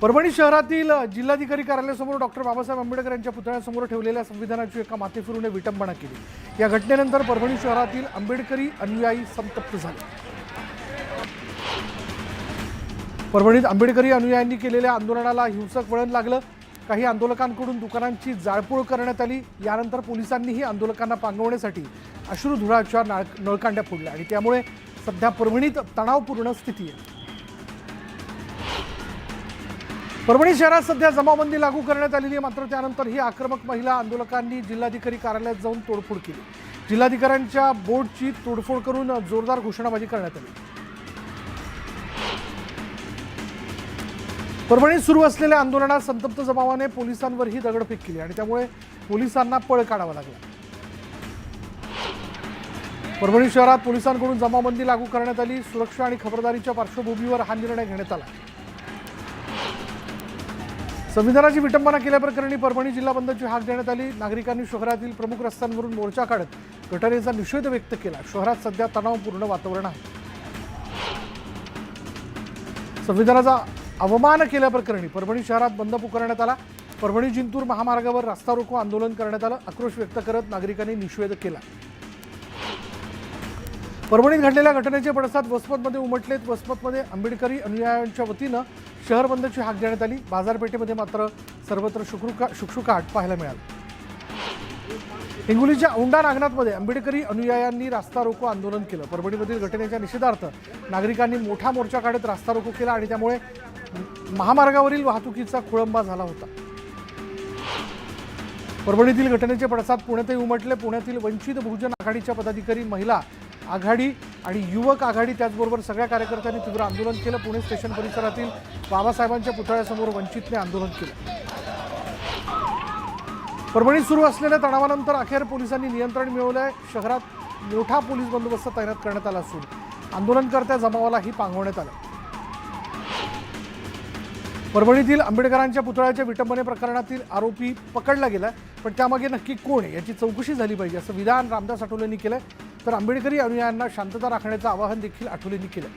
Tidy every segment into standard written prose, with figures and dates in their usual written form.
परभणी शहरातील जिल्हाधिकारी कार्यालयासमोर डॉक्टर बाबासाहेब आंबेडकर यांच्या पुतळ्यासमोर ठेवलेल्या संविधानाची एका माथेफिरूने विटंबना केली। या घटनेनंतर परभणी शहरातील आंबेडकरी अनुयायी संतप्त झाले। परभणीत आंबेडकरी अनुयायांनी केलेल्या आंदोलनाला हिंसक वळण लागलं। काही आंदोलकांकडून दुकानांची जाळपोळ करण्यात आली। यानंतर पोलिसांनीही आंदोलकांना पांगवण्यासाठी अश्रुधुराच्या नळकांड्या फोडल्या आणि त्यामुळे सध्या परभणीत तणावपूर्ण स्थिती आहे। परभणी शहरात सध्या जमावबंदी लागू करण्यात आलेली आहे, मात्र त्यानंतरही आक्रमक महिला आंदोलकांनी जिल्हाधिकारी कार्यालयात जाऊन तोडफोड केली। जिल्हाधिकाऱ्यांच्या बोर्डची तोडफोड करून जोरदार घोषणाबाजी करण्यात आली। परभणीत सुरू असलेल्या आंदोलनात संतप्त जमावाने पोलिसांवरही दगडफेक केली आणि त्यामुळे पोलिसांना पळ काढावा लागला। परभणी शहरात पोलिसांकडून जमावबंदी लागू करण्यात आली। सुरक्षा आणि खबरदारीच्या पार्श्वभूमीवर हा निर्णय घेण्यात आला। संविधानाची विटंबना केल्याप्रकरणी परभणी जिल्हा बंदची हाक देण्यात आली। नागरिकांनी शहरातील प्रमुख रस्त्यांवरून मोर्चा काढत घटनेचा निषेध व्यक्त केला। शहरात सध्या तणावपूर्ण वातावरण आहे। संविधानाचा अवमान केल्याप्रकरणी परभणी शहरात बंद पुकारण्यात आला। परभणी जिंतूर महामार्गावर रस्ता रोको आंदोलन करण्यात आलं। आक्रोश व्यक्त करत नागरिकांनी निषेध केला। परभणीत घडलेल्या घटनेचे पडसाद वसमतमध्ये उमटलेत। वसमतमध्ये आंबेडकरी अनुयायांच्या वतीनं शहर बंदची हाक देण्यात आली। बाजारपेठेमध्ये मात्र सर्वत्र शुकशुकाट पाहायला मिळाला। हिंगोलीच्या औंढा नागनाथमध्ये आंबेडकरी अनुयायांनी रास्ता रोको आंदोलन केलं। परभणीमधील घटनेच्या निषेधार्थ नागरिकांनी मोठा मोर्चा काढत रास्ता रोको केला आणि त्यामुळे महामार्गावरील वाहतुकीचा खोळंबा झाला होता। परभणीतील घटनेचे पडसाद पुण्यातही उमटले। पुण्यातील वंचित बहुजन आघाडीच्या पदाधिकारी, महिला आघाडी आणि युवक आघाडी त्याचबरोबर सगळ्या कार्यकर्त्यांनी तीव्र आंदोलन केलं। पुणे स्टेशन परिसरातील बाबासाहेबांच्या पुतळ्यासमोर वंचितने आंदोलन केलं। परभणीत सुरू असलेल्या तणावानंतर अखेर पोलिसांनी नियंत्रण मिळवलंय। शहरात मोठा पोलीस बंदोबस्त तैनात करण्यात आला असून आंदोलनकर्त्या जमावालाही पांगवण्यात आलं। परभणीतील आंबेडकरांच्या पुतळ्याच्या विटंबने प्रकरणातील आरोपी पकडला गेला, पण त्यामागे नक्की कोण आहे याची चौकशी झाली पाहिजे असं विधान रामदास आठवलेंनी केलं। तर आंबेडकरी अनुयायांना शांतता राखण्याचं आवाहन देखील आठवलेंनी केलं।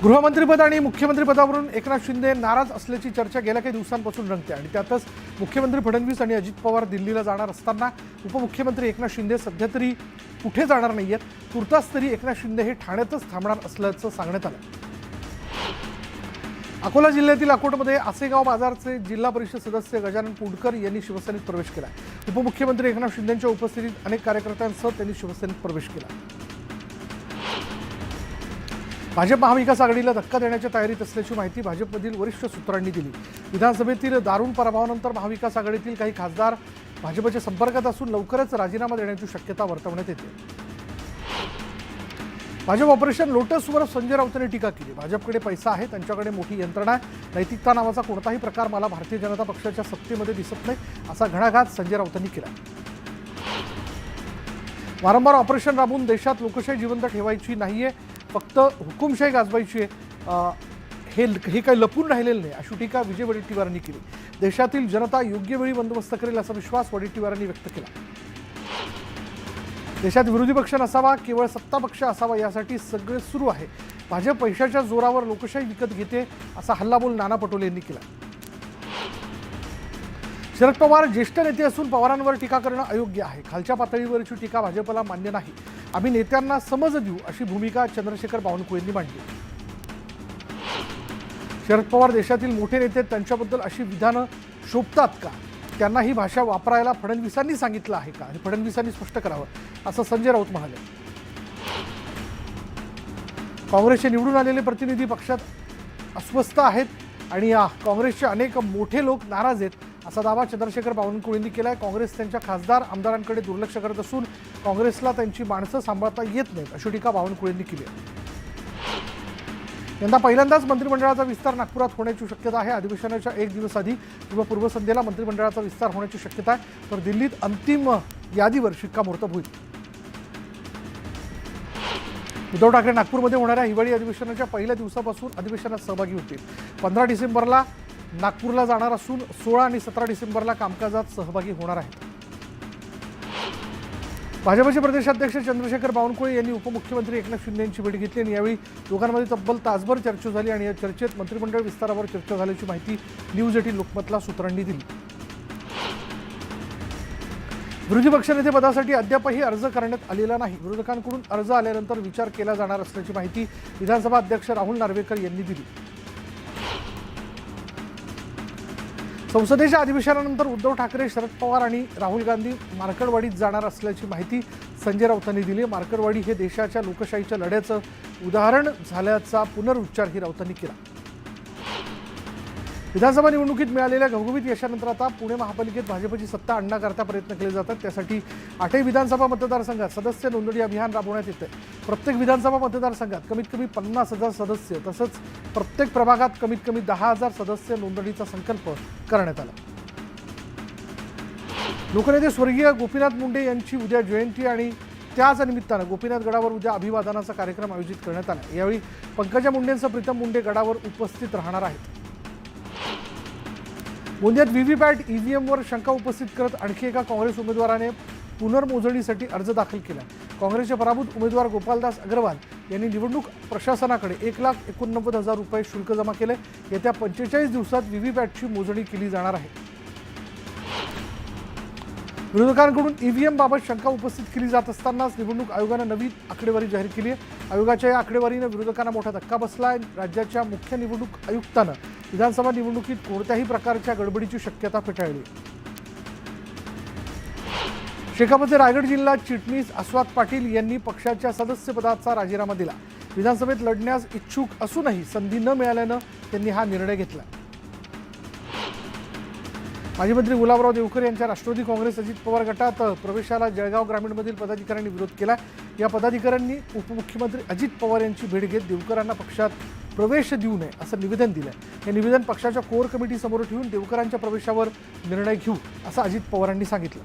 गृहमंत्रीपद आणि मुख्यमंत्रीपदावरून एकनाथ शिंदे नाराज असल्याची चर्चा गेल्या काही दिवसांपासून रंगते आणि त्यातच मुख्यमंत्री फडणवीस आणि अजित पवार दिल्लीला जाणार असताना उपमुख्यमंत्री एकनाथ शिंदे सध्या तरी कुठे जाणार नाहीयेत। तुर्तास तरी एकनाथ शिंदे हे ठाण्यातच थांबणार असल्याचं सांगण्यात आलं। अकोला जिल्ह्यातील अकोटमध्ये आसेगाव बाजारचे जिल्हा परिषद सदस्य गजानन पुंडकर यांनी शिवसेनेत प्रवेश केला। उपमुख्यमंत्री एकनाथ शिंदेंच्या उपस्थितीत अनेक कार्यकर्त्यांसह त्यांनी शिवसेनेत प्रवेश केला। भाजप महाविकास आघाडीला धक्का देण्याच्या तयारीत असल्याची माहिती भाजपमधील वरिष्ठ सूत्रांनी दिली। विधानसभेतील दारुण पराभवानंतर महाविकास आघाडीतील काही खासदार भाजपच्या संपर्कात असून लवकरच राजीनामा देण्याची शक्यता वर्तवण्यात येते। भाजप ऑपरेशन लोटसवर संजय राऊतांनी टीका केली। भाजपकडे पैसा आहे, त्यांच्याकडे मोठी यंत्रणा आहे, नैतिकता नावाचा कोणताही प्रकार मला भारतीय जनता पक्षाच्या सत्तेमध्ये दिसत नाही असा घणाघात संजय राऊतांनी केला। वारंवार ऑपरेशन राबवून देशात लोकशाही जिवंत ठेवायची नाहीये, फक्त हुकुमशाही गाजवायची आहे, हे काही लपून राहिलेलं नाही अशी टीका विजय वडेट्टीवारांनी केली। देशातील जनता योग्य वेळी बंदोबस्त करेल असा विश्वास वडेट्टीवारांनी व्यक्त केला। देशात विरोधी पक्ष नसावा, केवळ सत्ता पक्ष असावा यासाठी सगळे सुरू आहे। भाजप पैशाच्या जोरावर लोकशाही विकत घेते असा हल्लाबोल नाना पटोले यांनी केला। शरद पवार ज्येष्ठ नेते असून पवारांवर टीका करणं अयोग्य आहे। खालच्या पातळीवरची टीका भाजपला मान्य नाही। आम्ही नेत्यांना समज देऊ अशी भूमिका चंद्रशेखर बावनकुळेंनी मांडली। शरद पवार देशातील मोठे नेते, त्यांच्याबद्दल अशी विधानं शोभतात का? त्यांना ही भाषा वापरायला फडणवीसांनी सांगितलं आहे का? हे फडणवीसांनी स्पष्ट करावं असं संजय राऊत म्हणाले। काँग्रेसचे निवडून आलेले प्रतिनिधी पक्षात अस्वस्थ आहेत आणि काँग्रेसचे अनेक मोठे लोक नाराज आहेत असा दावा चंद्रशेखर बावनकुळेंनी केलाय। काँग्रेस त्यांच्या खासदार आमदारांकडे दुर्लक्ष करत असून काँग्रेसला त्यांची माणसं सांभाळता येत नाहीत अशी टीका बावनकुळेंनी केली आहे। यंदा पहिल्यांदाच मंत्रिमंडळाचा विस्तार नागपुरात होण्याची शक्यता आहे। अधिवेशनाच्या एक दिवस आधी किंवा पूर्वसंध्येला मंत्रिमंडळाचा विस्तार होण्याची शक्यता आहे, तर दिल्लीत अंतिम यादीवर शिक्कामोर्तब होईल। उद्धव ठाकरे नागपूरमध्ये होणाऱ्या हिवाळी अधिवेशनाच्या पहिल्या दिवसापासून अधिवेशनात सहभागी होतील। 15 डिसेंबरला नागपूरला जाणार असून 16 आणि 17 डिसेंबरला कामकाजात सहभागी होणार आहेत. भाजपचे प्रदेशाध्यक्ष चंद्रशेखर बावनकुळे यांनी उपमुख्यमंत्री एकनाथ शिंदे यांची भेट घेतली आणि यावेळी दोघांमध्ये तब्बल तासभर चर्चा झाली आणि या चर्चेत मंत्रिमंडळ विस्तारावर चर्चा झाल्याची माहिती न्यूज 18 लोकमतला सूत्रांनी दिली. विरोधी पक्षनेते पदासाठी अद्यापही अर्ज करण्यात आलेला नाही. विरोधकांकडून अर्ज आल्यानंतर विचार केला जाणार असल्याची माहिती विधानसभा अध्यक्ष राहुल नार्वेकर यांनी दिली. संसदेच्या अधिवेशनानंतर उद्धव ठाकरे, शरद पवार आणि राहुल गांधी मार्कडवाडीत जाणार असल्याची माहिती संजय राऊतांनी दिली. मार्कडवाडी हे देशाच्या लोकशाहीच्या लढ्याचं उदाहरण झाल्याचा पुनरुच्चारही राऊतांनी केला. विधानसभा निवडणुकीत मिळालेल्या घवघवीत यशानंतर आता पुणे महापालिकेत भाजपची सत्ता आणण्याकरता प्रयत्न केले जातात. त्यासाठी 8 विधानसभा मतदारसंघात सदस्य नोंदणी अभियान राबवण्यात येते. प्रत्येक विधानसभा मतदारसंघात कमीत कमी 50,000 सदस्य तसंच प्रत्येक प्रभागात कमीत कमी 10,000 सदस्य नोंदणीचा संकल्प करण्यात आला. लोकनेते स्वर्गीय गोपीनाथ मुंडे यांची उद्या जयंती आणि त्याच निमित्तानं गोपीनाथ गडावर उद्या अभिवादनाचा कार्यक्रम आयोजित करण्यात आला. यावेळी पंकजा मुंडेंसह प्रीतम मुंडे गडावर उपस्थित राहणार आहेत. गोंदियात व्हीव्हीपॅट ईव्हीएमवर शंका उपस्थित करत आणखी एका काँग्रेस उमेदवाराने पुनर्मोजणीसाठी अर्ज दाखल केला. काँग्रेसचे पराभूत उमेदवार गोपालदास अग्रवाल यांनी निवडणूक प्रशासनाकडे 1,89,000 रुपये शुल्क जमा केले. येत्या 45 दिवसात व्हीव्हीपॅटची मोजणी केली जाणार आहे. विरोधकांकडून ईव्हीएम बाबत शंका उपस्थित केली जात असतानाच निवडणूक आयोगानं नवी आकडेवारी जाहीर केली आहे. आयोगाच्या या आकडेवारीनं विरोधकांना मोठा धक्का बसला आहे. राज्याच्या मुख्य निवडणूक आयुक्तानं विधानसभा निवडणुकीत कोणत्याही प्रकारच्या गडबडीची शक्यता फेटाळली. शेकापचे रायगड जिल्हा चिटणीस आस्वाद पाटील यांनी पक्षाच्या सदस्यपदाचा राजीनामा दिला. विधानसभेत लढण्यास इच्छुक असूनही संधी न मिळाल्यानं त्यांनी हा निर्णय घेतला. माजी मंत्री गुलाबराव देवकर यांच्या राष्ट्रवादी काँग्रेस अजित पवार गटात प्रवेशाला जळगाव ग्रामीणमधील पदाधिकाऱ्यांनी विरोध केला. या पदाधिकाऱ्यांनी उपमुख्यमंत्री अजित पवार यांची भेट घेत देवकरांना पक्षात प्रवेश देऊ नये असं निवेदन दिलं. हे निवेदन पक्षाच्या कोर कमिटीसमोर ठेवून देवकरांच्या प्रवेशावर निर्णय घेऊ असं अजित पवारांनी सांगितलं.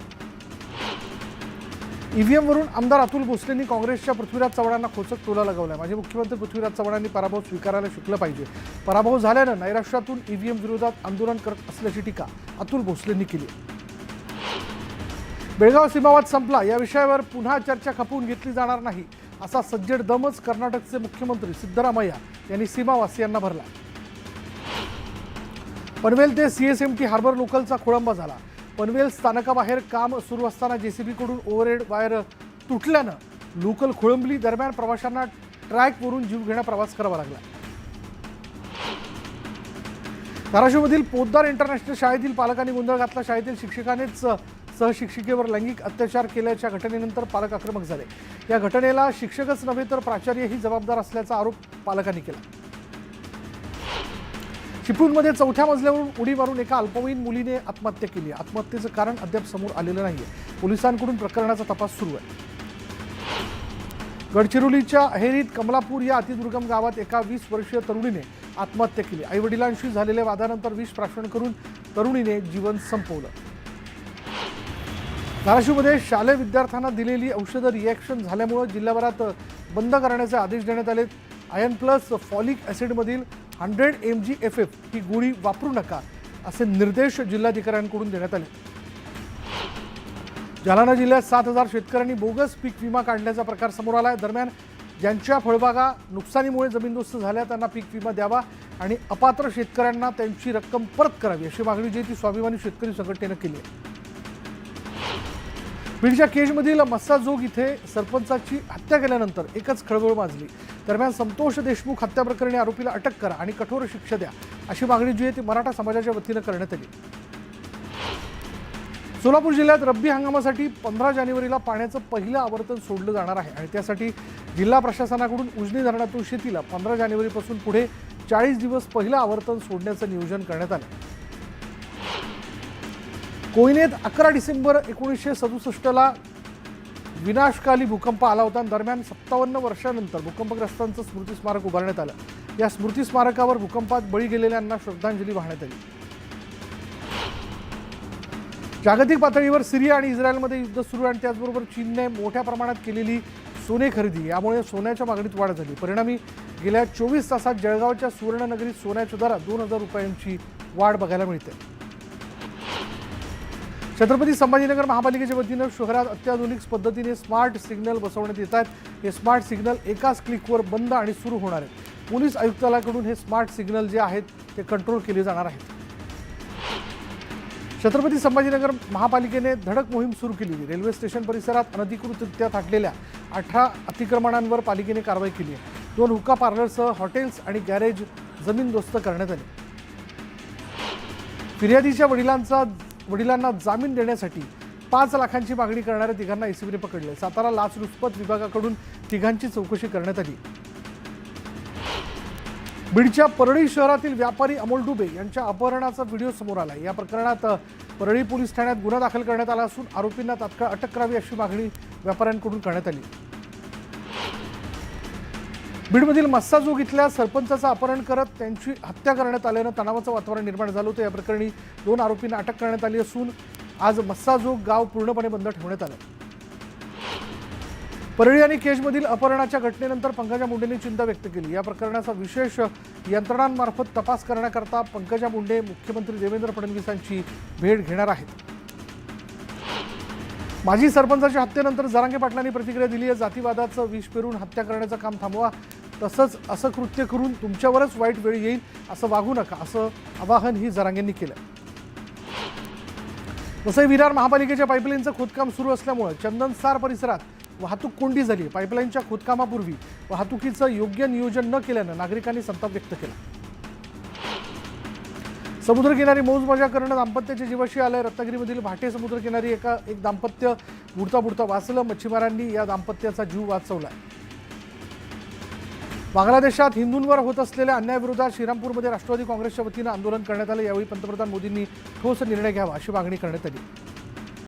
ईव्हीएमवरून आमदार अतुल भोसलेंनी काँग्रेसच्या पृथ्वीराज चव्हाणांना खोचक टोला लगावला. माजी मुख्यमंत्री पृथ्वीराज चव्हाणांनी पराभव स्वीकारायला शिकलं पाहिजे. पराभव झाल्यानं नैराश्यातून ईव्हीएम विरोधात आंदोलन करत असल्याची टीका अतुल भोसलेंनी केली. बेळगाव सीमावाद संपला या विषयावर पुन्हा चर्चा खपवून घेतली जाणार नाही असा सज्जड दमच कर्नाटकचे मुख्यमंत्री सिद्धरामय्या यांनी सीमावासियांना भरला. पनवेल ते सीएसएमटी हार्बर लोकलचा खोळंबा झाला. पनवेल स्थानकाबाहेर काम सुरू असताना जेसीबीकडून ओव्हरहेड वायर तुटल्यानं लोकल खोळंबली. दरम्यान प्रवाशांना ट्रॅकवरून जीव घेणा प्रवास करावा लागला. धाराशिवमधील पोद्दार इंटरनॅशनल शाळेतील पालकांनी गोंधळ घातला. शाळेतील शिक्षकानेच सहशिक्षिकेवर लैंगिक अत्याचार केल्याच्या घटनेनंतर पालक आक्रमक झाले. या घटनेला शिक्षकच नव्हे तर प्राचार्यही जबाबदार असल्याचा आरोप पालकांनी केला. चिपळूणमध्ये 4थ्या मजल्यावरून उडी मारून एका अल्पवयीन मुलीने आत्महत्या केली. आत्महत्येचं कारण अद्याप समोर आलेलं नाहीये. पोलिसांकडून प्रकरणाचा तपास सुरू आहे. गडचिरोलीच्या अहेरीत कमलापूर या अतिदुर्गम गावात एका 20 वर्षीय तरुणीने आत्महत्या केली. आईवडिलांशी झालेल्या वादानंतर विष प्राशन करून तरुणीने जीवन संपवलं. धाराशिवमध्ये शालेय विद्यार्थ्यांना दिलेली औषधं रिॲक्शन झाल्यामुळे जिल्हाभरात बंद करण्याचे आदेश देण्यात आले. आयर्न प्लस फॉलिक ॲसिडमधील 100 mg/FF ही गोळी वापरू नका असे निर्देश जिल्हाधिकाऱ्यांकडून देण्यात आले. जालना जिल्ह्यात 7,000 शेतकऱ्यांनी बोगस पीक विमा काढण्याचा प्रकार समोर आला आहे. दरम्यान ज्यांच्या फळबागा नुकसानीमुळे जमीनदोस्त झाल्या त्यांना पीक विमा द्यावा आणि अपात्र शेतकऱ्यांना त्यांची रक्कम परत करावी अशी मागणी जी ती स्वाभिमानी शेतकरी संघटनेनं केली आहे. बीडच्या केजमधील मस्साजोग इथे सरपंचाची हत्या केल्यानंतर एकच खळबळ माजली. दरम्यान संतोष देशमुख हत्या प्रकरणी आरोपीला अटक करा आणि कठोर शिक्षा द्या अशी मागणी जी आहे ती मराठा समाजाच्या वतीनं करण्यात आली. सोलापूर जिल्ह्यात रब्बी हंगामासाठी 15 जानेवारीला पाण्याचं पहिलं आवर्तन सोडलं जाणार आहे आणि त्यासाठी जिल्हा प्रशासनाकडून उजनी धरणातून शेतीला 15 जानेवारीपासून पुढे 40 दिवस पहिलं आवर्तन सोडण्याचं नियोजन करण्यात आलं. कोयनेत 11 डिसेंबर 1967ला विनाशकाली भूकंप आला होता. दरम्यान 57 वर्षांनंतर भूकंपग्रस्तांचं स्मृती स्मारक उभारण्यात आलं. या स्मृती स्मारकावर भूकंपात बळी गेलेल्यांना श्रद्धांजली वाहण्यात आली. जागतिक पातळीवर सिरिया आणि इस्रायलमध्ये युद्ध सुरू आहे आणि त्याचबरोबर चीनने मोठ्या प्रमाणात केलेली सोने खरेदी यामुळे सोन्याच्या मागणीत वाढ झाली. परिणामी गेल्या 24 तासात जळगावच्या सुवर्णनगरीत सोन्याच्या दरात 2000 रुपयांची वाढ बघायला मिळते. छत्रपती संभाजीनगर महापालिकेच्या वतीनं शहरात अत्याधुनिक पद्धतीने स्मार्ट सिग्नल बसवण्यात येत आहेत. हे स्मार्ट सिग्नल एकाच क्लिकवर बंद आणि सुरू होणार आहेत. पोलीस आयुक्तालयाकडून हे स्मार्ट सिग्नल जे आहेत ते कंट्रोल केले जाणार आहेत. छत्रपती संभाजीनगर महापालिकेने धडक मोहीम सुरू केली. रेल्वे स्टेशन परिसरात अनधिकृतरित्या थाटलेल्या 18 अतिक्रमणांवर पालिकेने कारवाई केली आहे. 2 हुक्का पार्लरसह हॉटेल्स आणि गॅरेज जमीनदोस्त करण्यात आले. फिर्यादीच्या वडिलांना जामीन देण्यासाठी 5 लाखांची मागणी करणाऱ्या तिघांना एसीबीने पकडले. सातारा लाचलुचपत विभागाकडून तिघांची चौकशी करण्यात आली. बीडच्या परळी शहरातील व्यापारी अमोल डुबे यांच्या अपहरणाचा व्हिडिओ समोर आला. या प्रकरणात परळी पोलीस ठाण्यात गुन्हा दाखल करण्यात आला असून आरोपींना तात्काळ अटक करावी अशी मागणी व्यापाऱ्यांकडून करण्यात आली. बीडमधील मस्साजोग इथल्या सरपंचाचं अपहरण करत त्यांची हत्या करण्यात आल्यानं तणावाचं वातावरण निर्माण झालं होतं. या प्रकरणी 2 आरोपींना अटक करण्यात आली असून आज मस्साजोग गाव पूर्णपणे बंद ठेवण्यात आलं. परळी आणि केजमधील अपहरणाच्या घटनेनंतर पंकजा मुंडेंनी चिंता व्यक्त केली. या प्रकरणाचा विशेष यंत्रणांमार्फत तपास करण्याकरता पंकजा मुंडे मुख्यमंत्री देवेंद्र फडणवीसांची भेट घेणार आहेत. माजी सरपंचाच्या हत्येनंतर जरांगे पाटलांनी प्रतिक्रिया दिली आहे. जातीवादाचं विष पेरून हत्या करण्याचं काम थांबवा, तसंच असं कृत्य करून तुमच्यावरच वाईट वेळ येईल असं वागू नका असं आवाहनही जरांगेंनी केलं. वसई विरार महापालिकेच्या पाईपलाईनचं खोदकाम सुरू असल्यामुळे चंदनसार परिसरात वाहतूक कोंडी झाली. पाईपलाईनच्या खोदकामापूर्वी वाहतुकीचं योग्य नियोजन न केल्यानं नागरिकांनी संताप व्यक्त केला. समुद्रकिनारी मौज मजा करणं दाम्पत्याच्या जीवाशी आलंय. रत्नागिरीमधील भाटे समुद्रकिनारी एक दाम्पत्य बुडता वाचलं. मच्छीमारांनी या दाम्पत्याचा जीव वाचवलाय. बांगलादेशात हिंदूंवर होत असलेल्या अन्यायाविरोधात श्रीरामपूरमध्ये राष्ट्रवादी काँग्रेसच्या वतीनं आंदोलन करण्यात आलं. यावेळी पंतप्रधान मोदींनी ठोस निर्णय घ्यावा अशी मागणी करण्यात आली.